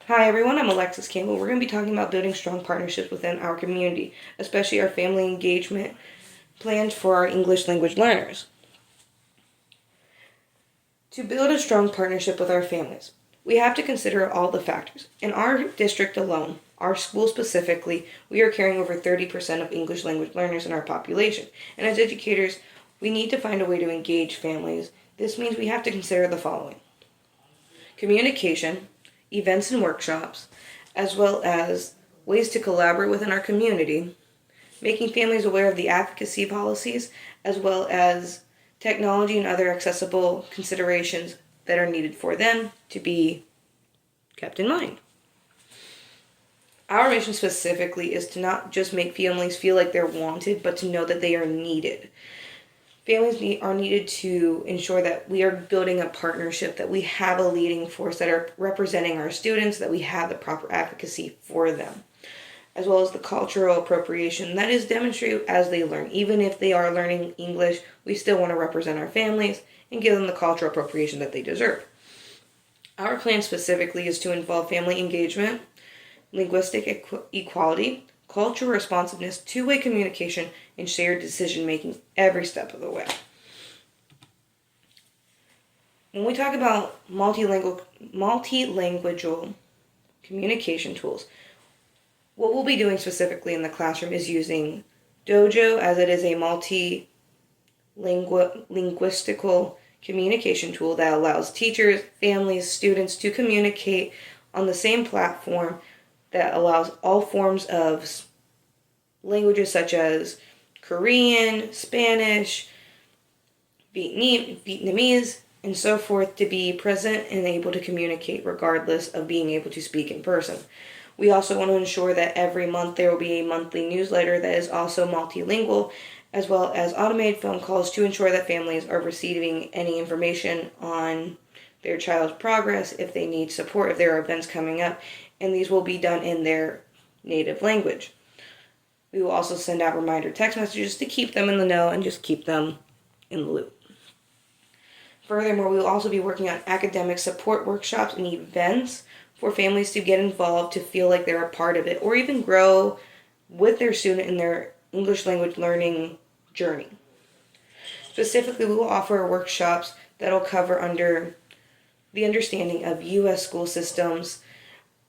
Hi everyone, I'm Alexis Campbell. We're going to be talking about building strong partnerships within our community, especially our family engagement plans for our English language learners. To build a strong partnership with our families, we have to consider all the factors. In our district alone, our school specifically, we are carrying over 30% of English language learners in our population. And as educators, we need to find a way to engage families. This means we have to consider the following: communication, events and workshops, as well as ways to collaborate within our community, making families aware of the advocacy policies, as well as technology and other accessible considerations that are needed for them to be kept in mind. Our mission specifically is to not just make families feel like they're wanted, but to know that they are needed. Families are needed to ensure that we are building a partnership, that we have a leading force that are representing our students, that we have the proper advocacy for them, as well as the cultural appropriation that is demonstrated as they learn. Even if they are learning English, we still want to represent our families and give them the cultural appropriation that they deserve. Our plan specifically is to involve family engagement, linguistic equality, cultural responsiveness, two-way communication, and shared decision-making every step of the way. When we talk about multilingual communication tools, what we'll be doing specifically in the classroom is using Dojo, as it is a multilinguistical communication tool that allows teachers, families, students to communicate on the same platform that allows all forms of languages such as Korean, Spanish, Vietnamese, and so forth to be present and able to communicate regardless of being able to speak in person. We also want to ensure that every month there will be a monthly newsletter that is also multilingual, as well as automated phone calls to ensure that families are receiving any information on their child's progress, if they need support, if there are events coming up, and these will be done in their native language. We will also send out reminder text messages to keep them in the know and just keep them in the loop. Furthermore, we will also be working on academic support workshops and events for families to get involved, to feel like they're a part of it, or even grow with their student in their English language learning journey. Specifically, we will offer workshops that will cover under the understanding of U.S. school systems,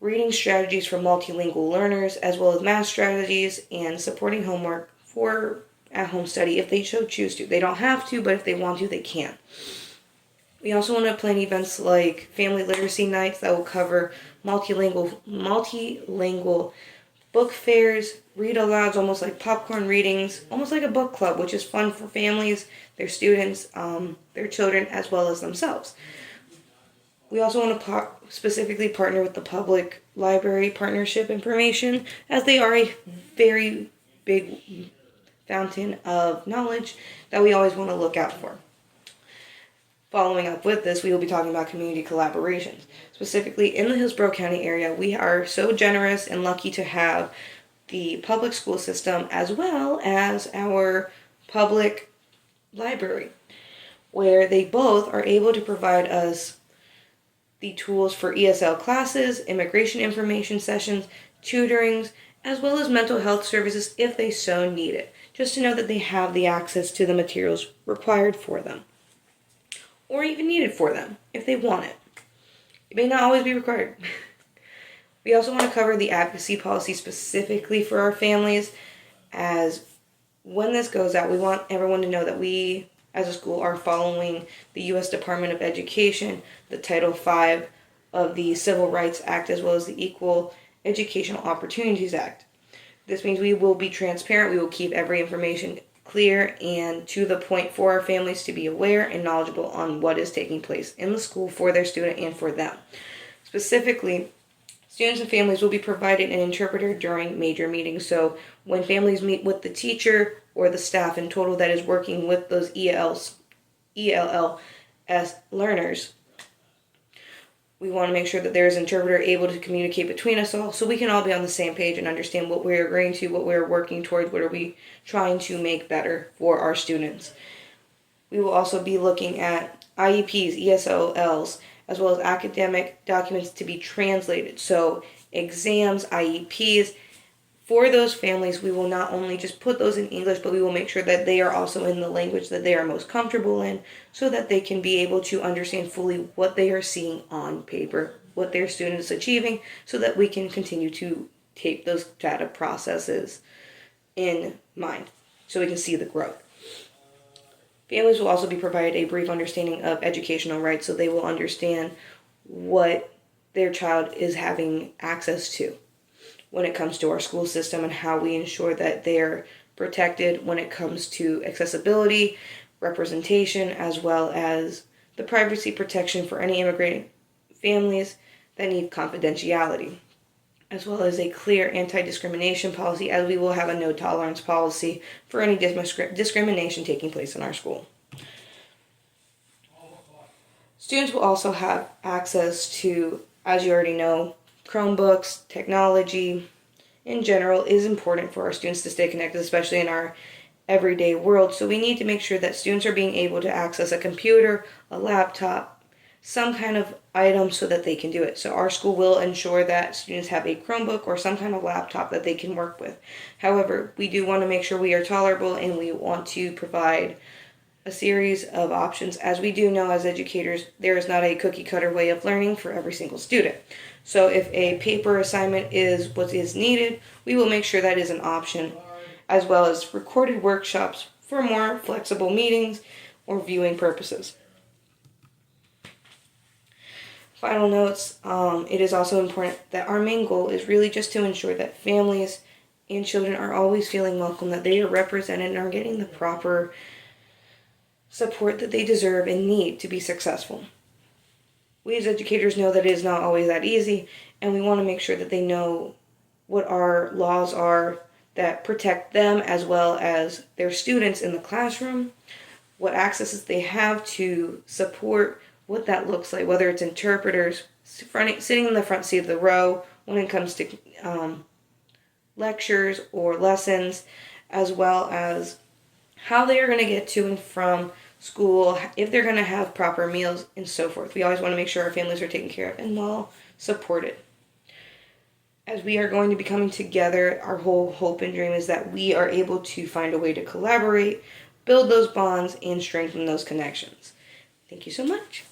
reading strategies for multilingual learners, as well as math strategies and supporting homework for at-home study if they so choose to. They don't have to, but if they want to, they can. We also want to plan events like family literacy nights that will cover multilingual book fairs, read-alouds, almost like popcorn readings, almost like a book club, which is fun for families, their students, their children, as well as themselves. We also want to specifically partner with the public library partnership information, as they are a very big fountain of knowledge that we always want to look out for. Following up with this, we will be talking about community collaborations. Specifically, in the Hillsborough County area, we are so generous and lucky to have the public school system as well as our public library, where they both are able to provide us the tools for ESL classes, immigration information sessions, tutorings, as well as mental health services if they so need it, just to know that they have the access to the materials required for them, or even needed for them if they want it. It may not always be required. We also want to cover the advocacy policy specifically for our families, as when this goes out, we want everyone to know that we as a school are following the U.S. Department of Education, the Title V of the Civil Rights Act, as well as the Equal Educational Opportunities Act. This means we will be transparent, we will keep every information clear and to the point for our families to be aware and knowledgeable on what is taking place in the school for their student and for them. Specifically, students and families will be provided an interpreter during major meetings, so when families meet with the teacher or the staff in total that is working with those ELLs as learners, we want to make sure that there is an interpreter able to communicate between us all so we can all be on the same page and understand what we're agreeing to, what we're working towards, what are we trying to make better for our students. We will also be looking at IEPs, ESOLs, as well as academic documents to be translated. So exams, IEPs, for those families, we will not only just put those in English, but we will make sure that they are also in the language that they are most comfortable in so that they can be able to understand fully what they are seeing on paper, what their student is achieving, so that we can continue to take those data processes in mind so we can see the growth. Families will also be provided a brief understanding of educational rights so they will understand what their child is having access to when it comes to our school system and how we ensure that they're protected when it comes to accessibility, representation, as well as the privacy protection for any immigrant families that need confidentiality, as well as a clear anti-discrimination policy, as we will have a no-tolerance policy for any discrimination taking place in our school. Students will also have access to, as you already know, Chromebooks. Technology in general is important for our students to stay connected, especially in our everyday world. So we need to make sure that students are being able to access a computer, a laptop, some kind of item so that they can do it. So our school will ensure that students have a Chromebook or some kind of laptop that they can work with. However, we do want to make sure we are tolerable and we want to provide a series of options. As we do know as educators, there is not a cookie cutter way of learning for every single student. So if a paper assignment is what is needed, we will make sure that is an option, as well as recorded workshops for more flexible meetings or viewing purposes. Final notes, it is also important that our main goal is really just to ensure that families and children are always feeling welcome, that they are represented and are getting the proper support that they deserve and need to be successful. We as educators know that it is not always that easy, and we want to make sure that they know what our laws are that protect them as well as their students in the classroom, what accesses they have to support, what that looks like, whether it's interpreters, sitting in the front seat of the row when it comes to lectures or lessons, as well as how they are going to get to and from school, if they're going to have proper meals, and so forth. We always want to make sure our families are taken care of and well supported. As we are going to be coming together, our whole hope and dream is that we are able to find a way to collaborate, build those bonds, and strengthen those connections. Thank you so much.